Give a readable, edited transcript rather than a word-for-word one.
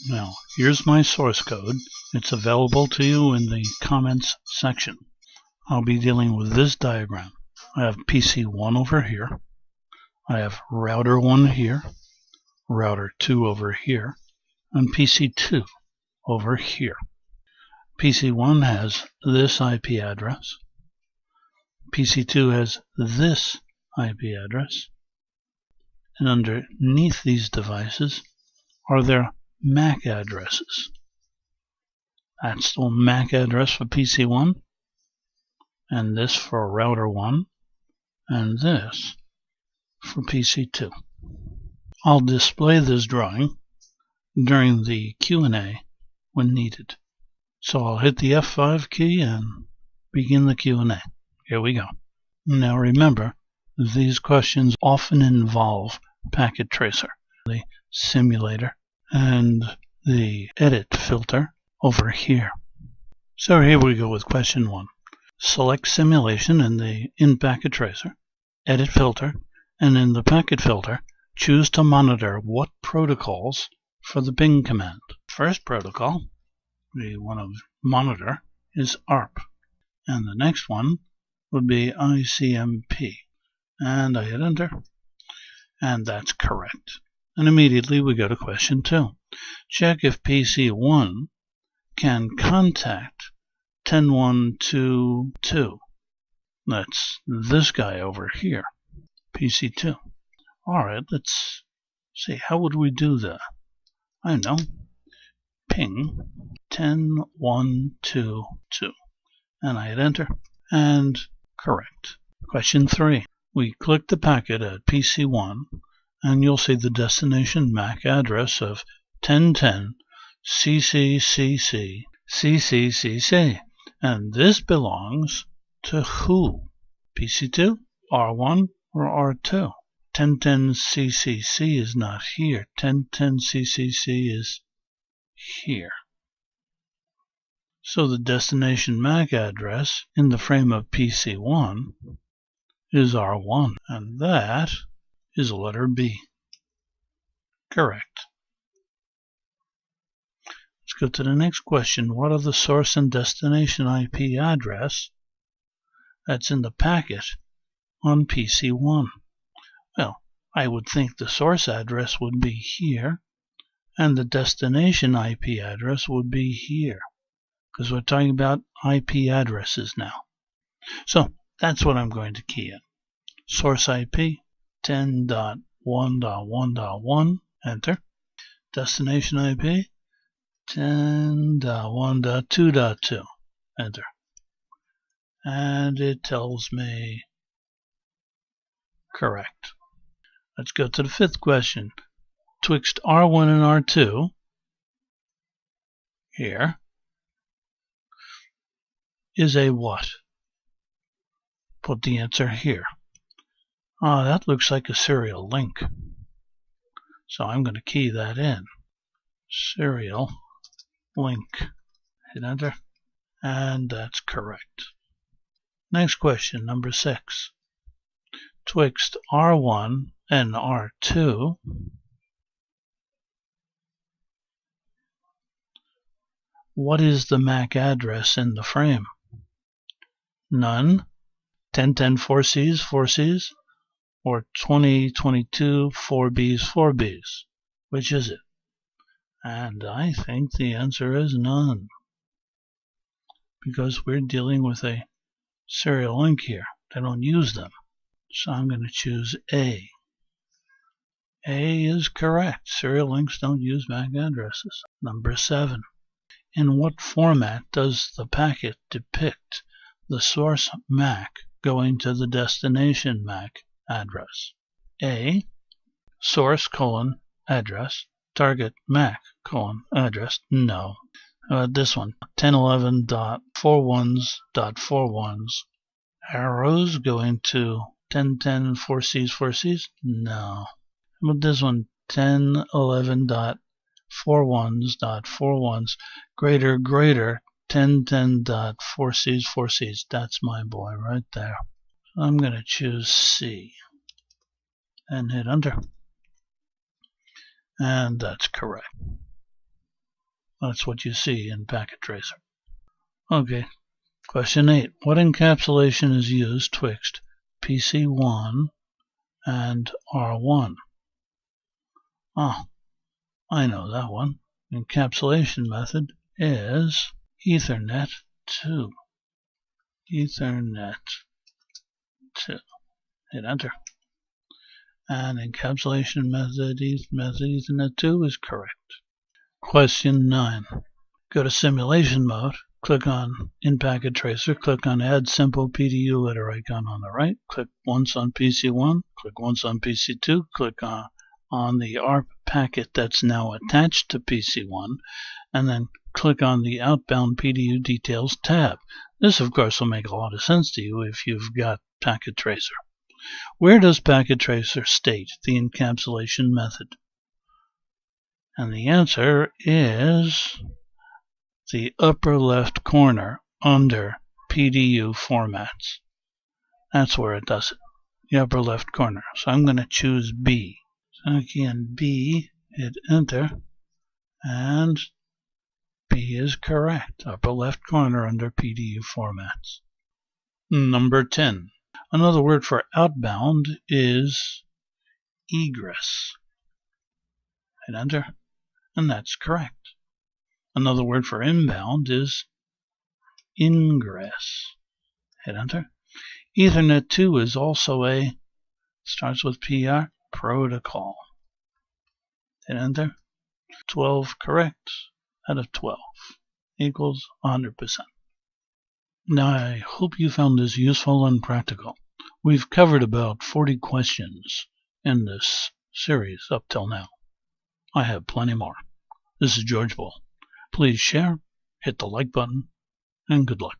Now, here's my source code. It's available to you in the comments section. I'll be dealing with this diagram. I have PC1 over here. I have router 1 here, router 2 over here, and PC2 over here. PC1 has this IP address. PC2 has this IP address. And underneath these devices are their MAC addresses. That's the MAC address for PC1, and this for router 1, and this for PC2. I'll display this drawing during the Q&A when needed. So I'll hit the F5 key and begin the Q&A. Here we go. Now remember, these questions often involve packet tracer, the simulator, and the edit filter over here. So here we go with question 1. Select simulation in packet tracer, edit filter, and in the packet filter, choose to monitor what protocols for the ping command. First protocol we want to monitor is ARP, and the next one would be ICMP. And I hit enter, and that's correct. And immediately we go to question 2. Check if PC1 can contact 10122. That's this guy over here, PC2. Alright, let's see, how would we do that? I know. Ping 10122. And I hit enter, and correct. Question 3. We click the packet at PC1, and you'll see the destination MAC address of 1010 CCCC. And this belongs to who? PC2, R1, or R2? 1010 CCC is not here. 1010 CCC is here. So the destination MAC address in the frame of PC1 is R1, and that is letter B. Correct. Let's go to the next question. What are the source and destination IP address that's in the packet on PC1? Well, I would think the source address would be here, and the destination IP address would be here, because we're talking about IP addresses now. So that's what I'm going to key in. Source IP 10.1.1.1, enter. Destination IP 10.1.2.2, enter. And it tells me correct. Let's go to the 5th question. Twixt R1 and R2 here is a what? Put the answer here. That looks like a serial link. So I'm going to key that in. Serial link. Hit enter. And that's correct. Next question, number 6. Twixt R1 and R2 what is the MAC address in the frame? None. 1010 4Cs 4Cs, or 2022 4Bs 4Bs? Which is it? And I think the answer is none, because we're dealing with a serial link here. They don't use them. So I'm going to choose A. A is correct. Serial links don't use MAC addresses. Number 7. In what format does the packet depict the source MAC going to the destination MAC address? A. Source : address. Target MAC : address. No. How about this one? 1011.41.41s. Arrows going to 1010 4Cs 4Cs? No. How about this one? 1011.41.41s greater 1010.4Cs 4Cs. That's my boy right there. So I'm going to choose C and hit enter. And that's correct. That's what you see in Packet Tracer. Okay, question 8. What encapsulation is used twixt PC1 and R1? Oh, I know that one. Encapsulation method is Ethernet 2. Ethernet 2. Hit enter. And encapsulation method Ethernet 2 is correct. Question 9. Go to simulation mode. Click on In Packet Tracer. Click on Add Simple PDU letter icon on the right. Click once on PC1. Click once on PC2. Click on the ARP packet that's now attached to PC1. And then click on the Outbound PDU Details tab. This, of course, will make a lot of sense to you if you've got Packet Tracer. Where does Packet Tracer state the encapsulation method? And the answer is the upper left corner under PDU formats. That's where it does it, the upper left corner. So I'm going to choose B. So again, B, hit enter, and B is correct, upper left corner under PDU formats. Number 10. Another word for outbound is egress. Hit enter, and that's correct. Another word for inbound is ingress. Hit enter. Ethernet 2 is also starts with PR, protocol. Hit enter. 12 correct out of 12 equals 100%. Now I hope you found this useful and practical. We've covered about 40 questions in this series up till now. I have plenty more. This is George Bull. Please share, hit the like button, and good luck.